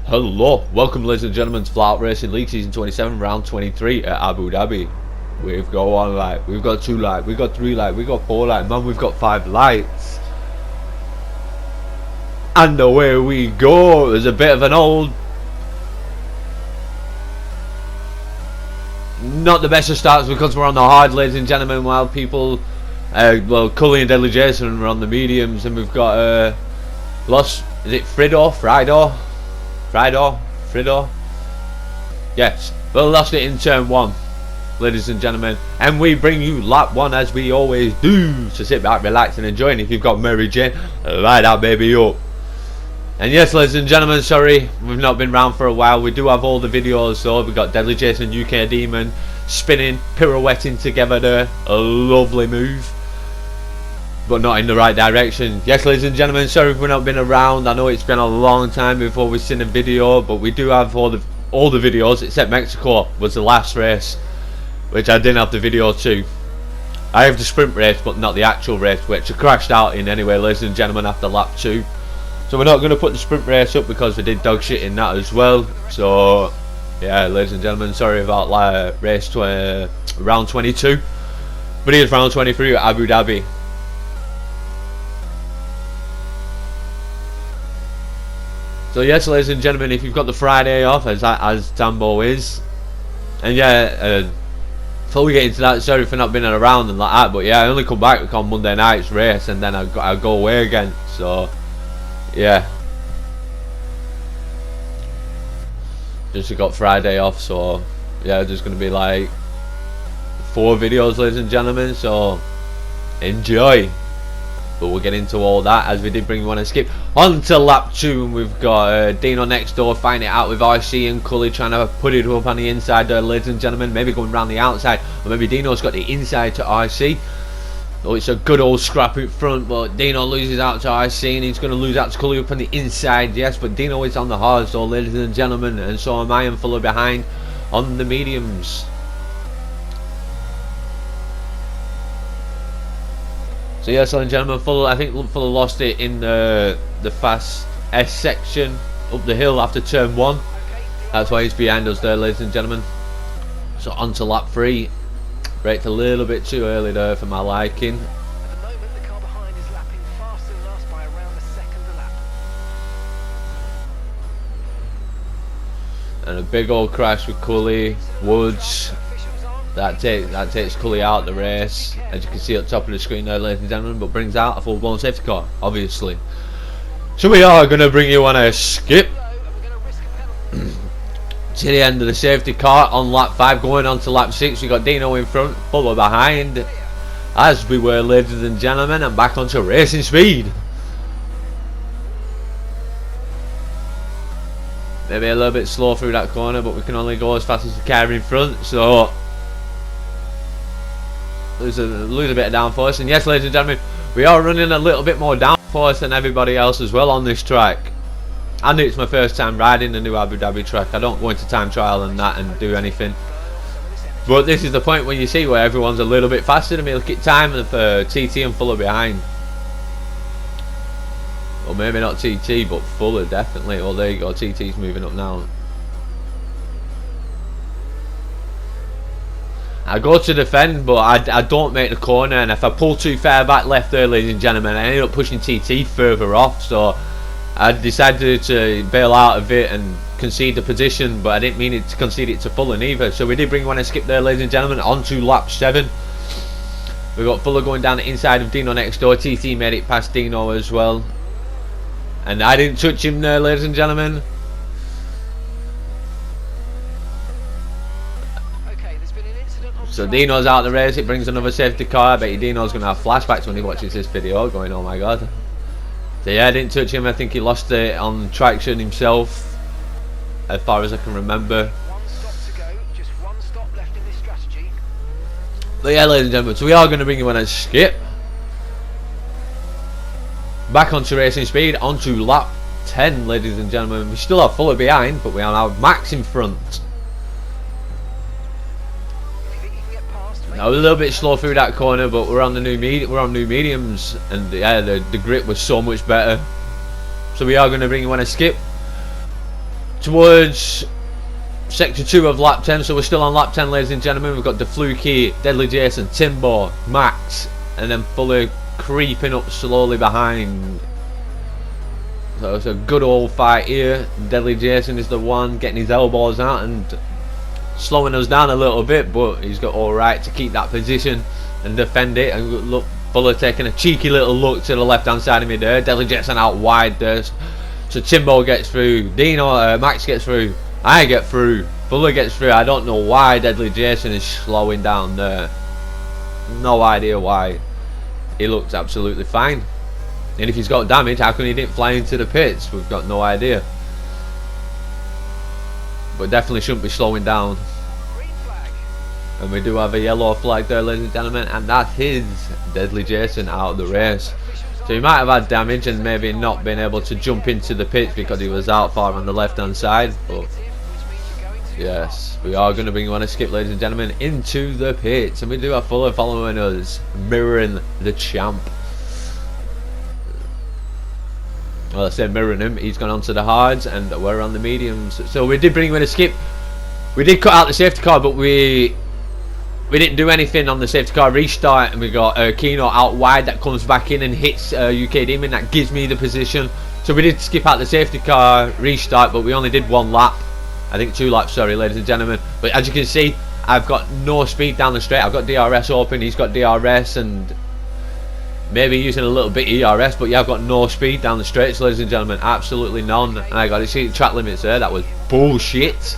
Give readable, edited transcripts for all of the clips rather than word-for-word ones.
Hello, welcome ladies and gentlemen to FlatOutRacing League Season 27, Round 23 at Abu Dhabi. We've got 1 light, we've got 2 light, we've got 3 light, we've got 4 light, man, we've got 5 lights. And away we go. There's a bit of an old, not the best of starts because we're on the hard, ladies and gentlemen, while people, well, Cully and Deadly Jason are on the mediums, and we've got lost, is it Frido? Yes, well, lost it in turn 1, ladies and gentlemen, and we bring you lap 1 as we always do. So sit back, relax and enjoy, and if you've got Mary Jane, light that baby up. And yes, ladies and gentlemen, sorry we've not been round for a while. We do have all the videos though. We've got Deadly Jason, UK Demon spinning, pirouetting together there, a lovely move, but not in the right direction. Yes, ladies and gentlemen, sorry if we've not been around. I know it's been a long time before we've seen a video, but we do have all the videos except Mexico was the last race, which I didn't have the video to. I have the sprint race but not the actual race, which I crashed out in anyway, ladies and gentlemen, after lap 2. So we're not going to put the sprint race up because we did dog shit in that as well. So yeah, ladies and gentlemen, sorry about round 22, but here's round 23 at Abu Dhabi. So yes, ladies and gentlemen, if you've got the Friday off, as Tambo is, and yeah, before we get into that, sorry for not being around and like that, but yeah, I only come back on Monday night's race, and then I go away again. So yeah, just got Friday off, so yeah, there's gonna be like 4 videos, ladies and gentlemen. So enjoy. But we'll get into all that as we did bring one and skip on to lap 2, and we've got Dino next door fighting it out with RC and Cully trying to put it up on the inside there, ladies and gentlemen, maybe going around the outside, or maybe Dino's got the inside to RC. Oh, it's a good old scrap in front, but Dino loses out to RC and he's going to lose out to Cully up on the inside. Yes, but Dino is on the hard, so ladies and gentlemen, and so am I, and Fuller behind on the mediums. So yes, ladies and gentlemen, I think Fuller lost it in the fast S section up the hill after turn 1. That's why he's behind us there, ladies and gentlemen. So on to lap 3. Braked a little bit too early there for my liking. At the moment, the car behind is lapping faster than us by around a second a lap. And a big old crash with Cully, Woods. That takes Cully out the race, as you can see at the top of the screen there, ladies and gentlemen, but brings out a full-blown safety car, obviously. So we are going to bring you on a skip to the end of the safety car on lap 5, going on to lap 6. We got Dino in front, Fuller behind, as we were, ladies and gentlemen, and back onto racing speed. Maybe a little bit slow through that corner, but we can only go as fast as the car in front, so lose a bit of downforce. And yes, ladies and gentlemen, we are running a little bit more downforce than everybody else as well on this track. And it's my first time riding the new Abu Dhabi track. I don't go into time trial and that and do anything, but this is the point when you see where everyone's a little bit faster than me. Look at time for TT and Fuller behind. Well, maybe not TT, but Fuller definitely. Oh, there you go, TT's moving up now. I go to defend, but I don't make the corner, and if I pull too far back left there, ladies and gentlemen, I ended up pushing TT further off, so I decided to bail out of it and concede the position, but I didn't mean to concede it to Fuller neither. So we did bring one and skip there, ladies and gentlemen, on to lap 7. We've got Fuller going down the inside of Dino next door. TT made it past Dino as well, and I didn't touch him there, ladies and gentlemen. So Dino's out of the race, it brings another safety car. I bet you Dino's going to have flashbacks when he watches this video, going, oh my god. So yeah, I didn't touch him. I think he lost it on traction himself, as far as I can remember. One stop to go, just one stop left in this strategy. But yeah, ladies and gentlemen, so we are going to bring you on a skip. Back onto racing speed, onto lap 10, ladies and gentlemen. We still have Fuller behind, but we are now Max in front. Now, a little bit slow through that corner, but we're on the new mediums, and yeah, the grip was so much better. So we are going to bring you on a skip towards sector 2 of lap 10. So we're still on lap 10, ladies and gentlemen. We've got Defluki, Deadly Jason, Timbo, Max, and then Fuller creeping up slowly behind. So it's a good old fight here. Deadly Jason is the one getting his elbows out and slowing us down a little bit, but he's got all right to keep that position and defend it. And look, Fuller taking a cheeky little look to the left hand side of me there. Deadly Jason out wide there. So Timbo gets through, Max gets through, I get through, Fuller gets through. I don't know why Deadly Jason is slowing down there. No idea why. He looks absolutely fine. And if he's got damage, how come he didn't fly into the pits? We've got no idea. But definitely shouldn't be slowing down. And we do have a yellow flag there, ladies and gentlemen, and that is Deadly Jason out of the race. So he might have had damage and maybe not been able to jump into the pits because he was out far on the left hand side. But yes, we are going to bring you on a skip, ladies and gentlemen, into the pits. And we do have Fuller following us, mirroring the champ. Well, I said mirroring him. He's gone onto the hards and we're on the mediums. So we did bring you in a skip. We did cut out the safety car, but we didn't do anything on the safety car restart, and we got Keno out wide that comes back in and hits UK Demon. That gives me the position. So we did skip out the safety car restart, but we only did 1 lap. I think 2 laps, sorry, ladies and gentlemen. But as you can see, I've got no speed down the straight. I've got DRS open, he's got DRS, and maybe using a little bit ERS, but yeah, I've got no speed down the straights, ladies and gentlemen. Absolutely none. And I got to see the track limits there. That was bullshit.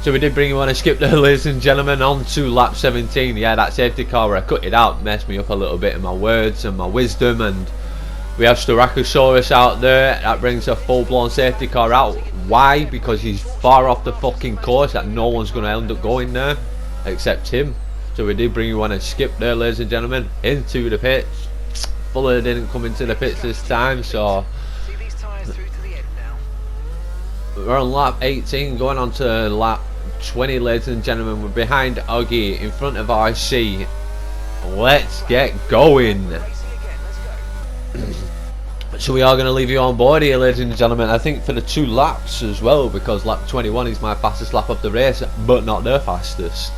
So we did bring you on a skip there, ladies and gentlemen, on to lap 17. Yeah, that safety car where I cut it out messed me up a little bit in my words and my wisdom. And we have Styracosaurus out there. That brings a full-blown safety car out. Why? Because he's far off the fucking course that no one's going to end up going there except him. So we did bring you on a skip there, ladies and gentlemen, into the pits. Fuller didn't come into the pits this time, so we're on lap 18, going on to lap 20, ladies and gentlemen. We're behind Oggy, in front of RC. Let's get going. So we are going to leave you on board here, ladies and gentlemen. I think for the 2 laps as well, because lap 21 is my fastest lap of the race, but not the fastest.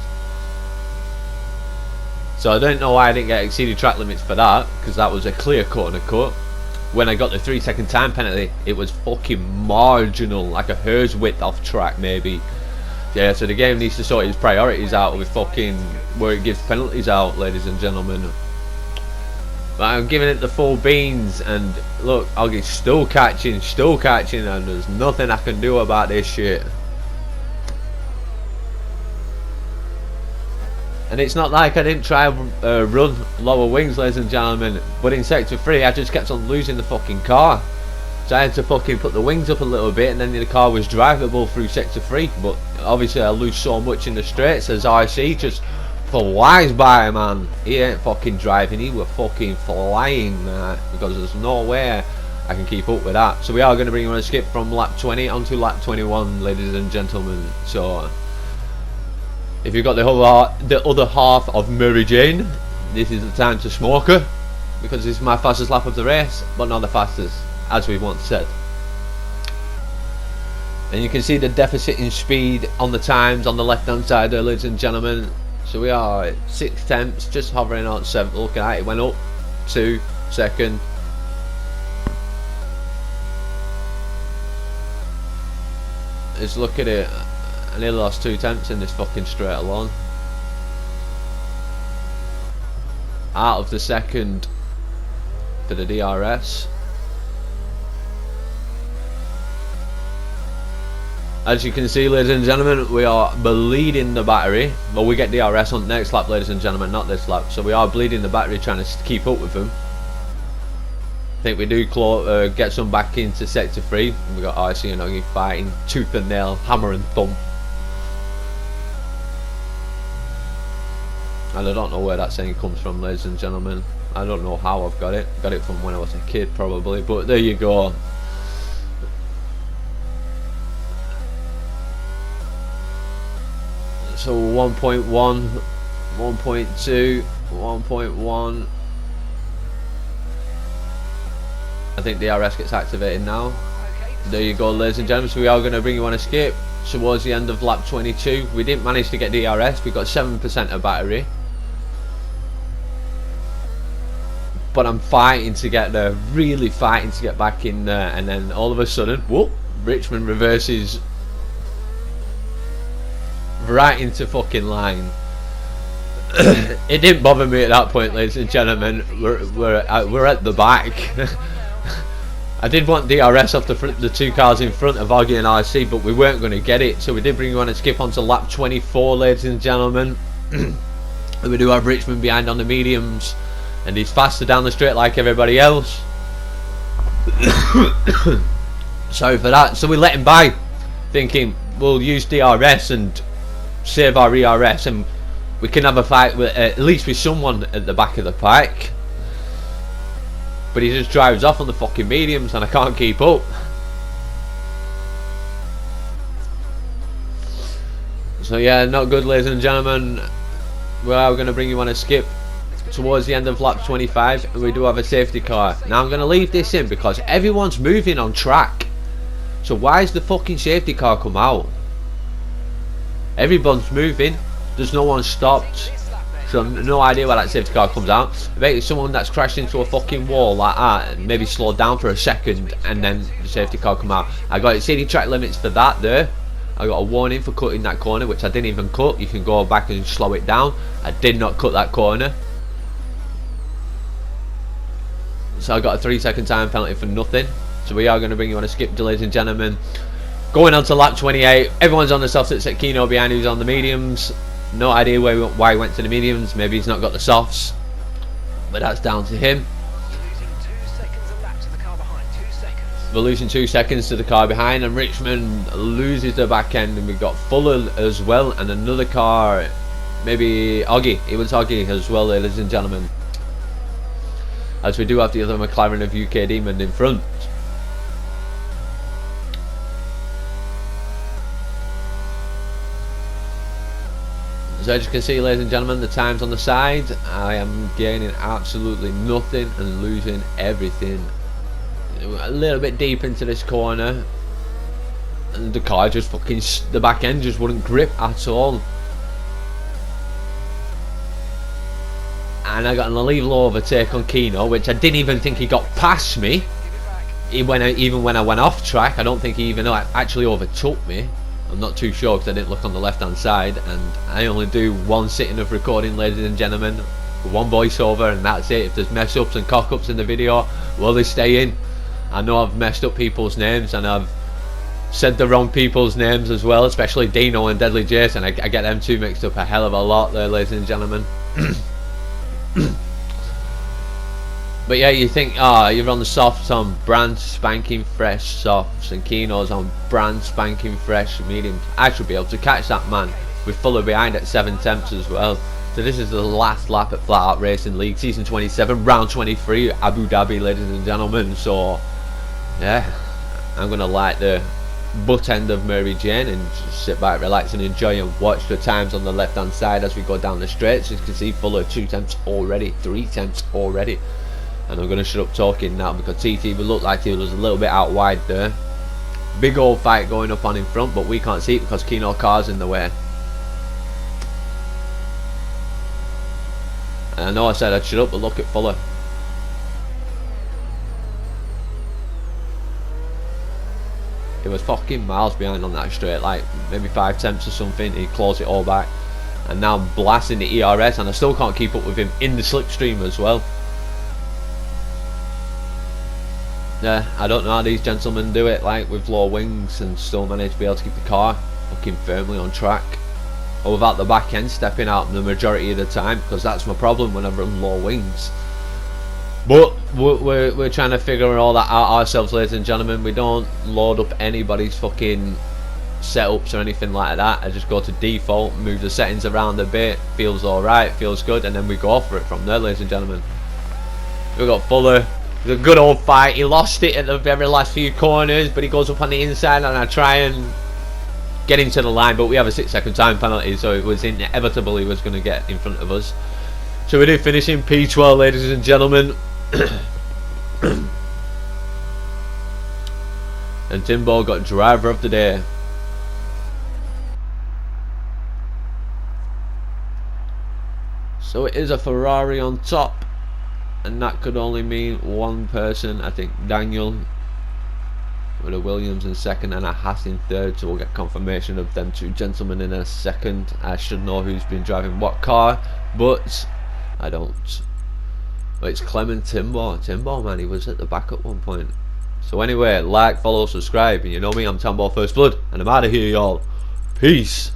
So I don't know why I didn't get exceeded track limits for that, because that was a clear corner cut. When I got the 3-second time penalty, it was fucking marginal, like a hair's width off track maybe. Yeah, so the game needs to sort its priorities out with fucking where it gives penalties out, ladies and gentlemen. But I'm giving it the full beans, and look, Oggy's still catching, and there's nothing I can do about this shit. And it's not like I didn't try and run lower wings, ladies and gentlemen, but in sector 3 I just kept on losing the fucking car. So I had to fucking put the wings up a little bit, and then the car was drivable through sector 3. But obviously I lose so much in the straights as RC just flies by, man. He ain't fucking driving, he were fucking flying, because there's no way I can keep up with that. So we are going to bring you on a skip from lap 20 onto lap 21, ladies and gentlemen. So if you've got the other half of Mary Jane, this is the time to smoke her, because this is my fastest lap of the race, but not the fastest, as we once said. And you can see the deficit in speed on the times on the left hand side there, ladies and gentlemen. So we are at 6 tenths, just hovering on 7. Looking at it, went up 2 seconds. Let's look at it. I nearly lost 2 tenths in this fucking straight alone. Out of the second for the DRS. As you can see, ladies and gentlemen, we are bleeding the battery. Well, we get DRS on the next lap, ladies and gentlemen, not this lap. So we are bleeding the battery, trying to keep up with them. I think we do get some back into sector 3. We got RC and Oggy fighting tooth and nail, hammer and thumb. And I don't know where that saying comes from, ladies and gentlemen. I don't know how I've got it. Got it from when I was a kid, probably. But there you go. So 1.1, 1.2, 1.1. I think DRS gets activated now. There you go, ladies and gentlemen. So we are going to bring you on a skip towards the end of lap 22. We didn't manage to get DRS. We got 7% of battery. But I'm fighting to get there, really fighting to get back in there. And then all of a sudden, whoop, Richmond reverses right into fucking line. It didn't bother me at that point, ladies and gentlemen. We're at the back. I did want DRS off the two cars in front of Augie and RC, but we weren't going to get it. So we did bring you on a skip onto lap 24, ladies and gentlemen. And we do have Richmond behind on the mediums, and he's faster down the straight like everybody else. Sorry for that. So we let him by, thinking we'll use DRS and save our ERS, and we can have a fight with, at least with someone at the back of the pack. But he just drives off on the fucking mediums and I can't keep up. So yeah, not good, ladies and gentlemen. We are going to bring you on a skip towards the end of lap 25, and we do have a safety car. Now I'm going to leave this in because everyone's moving on track. So why is the fucking safety car come out? Everyone's moving. There's no one stopped. So no idea why that safety car comes out. I bet it's someone that's crashed into a fucking wall like that and maybe slowed down for a second and then the safety car come out. I got city track limits for that there. I got a warning for cutting that corner, which I didn't even cut. You can go back and slow it down. I did not cut that corner. So I got a 3-second time penalty for nothing. So we are going to bring you on a skip, ladies and gentlemen. Going on to lap 28. Everyone's on the softs except Kino behind, who's on the mediums. No idea why he went to the mediums. Maybe he's not got the softs, but that's down to him. We're losing 2 seconds to the car behind, and Richmond loses the back end, and we've got Fuller as well, and another car, maybe Augie. It was Augie as well, ladies and gentlemen, as we do have the other McLaren of UK Demon in front. So as you can see, ladies and gentlemen, the times on the side, I am gaining absolutely nothing and losing everything. A little bit deep into this corner, and the car just fucking, the back end just wouldn't grip at all. And I got an illegal overtake on Kino, which I didn't even think he got past me. Even when I went off track, I don't think he even actually overtook me. I'm not too sure because I didn't look on the left hand side, and I only do one sitting of recording, ladies and gentlemen, one voiceover, and that's it. If there's mess ups and cock ups in the video, well, they stay in. I know I've messed up people's names, and I've said the wrong people's names as well, especially Dino and Deadly Jason. I get them two mixed up a hell of a lot there, ladies and gentlemen. But yeah, you think, you're on the softs on brand spanking fresh softs, and Kino's on brand spanking fresh medium. I should be able to catch that man with Fuller behind at 7 temps as well. So this is the last lap at Flat Out Racing League, season 27, round 23, Abu Dhabi, ladies and gentlemen. So yeah, I'm gonna light the butt end of Mary Jane and just sit back, relax and enjoy and watch the times on the left hand side as we go down the straight. So you can see Fuller 2 temps already, 3 temps already. And I'm going to shut up talking now because TT would look like he was a little bit out wide there. Big old fight going up on in front, but we can't see it because Kino car's in the way. And I know I said I'd shut up, but look at Fuller. He was fucking miles behind on that straight, like maybe 5 temps or something. He closed it all back, and now I'm blasting the ERS, and I still can't keep up with him in the slipstream as well. Yeah, I don't know how these gentlemen do it, like with low wings, and still manage to be able to keep the car fucking firmly on track, or without the back end stepping out the majority of the time, because that's my problem when I run low wings. But we're trying to figure all that out ourselves, ladies and gentlemen. We don't load up anybody's fucking setups or anything like that. I just go to default, move the settings around a bit, feels alright, feels good, and then we go for it from there, ladies and gentlemen. We've got Fuller. It was a good old fight. He lost it at the very last few corners, but he goes up on the inside, and I try and get into the line, but we have a 6-second time penalty, so it was inevitable he was going to get in front of us. So we do finish in P12, ladies and gentlemen. And Timbo got driver of the day. So it is a Ferrari on top, and that could only mean one person. I think Daniel with a Williams in second and a Haas in third, so we'll get confirmation of them two gentlemen in a second. I should know who's been driving what car, but I don't. But it's Clement Timbo. Timbo, man, he was at the back at one point. So anyway, like, follow, subscribe, and you know me, I'm Tambo First Blood, and I'm out of here, y'all. Peace.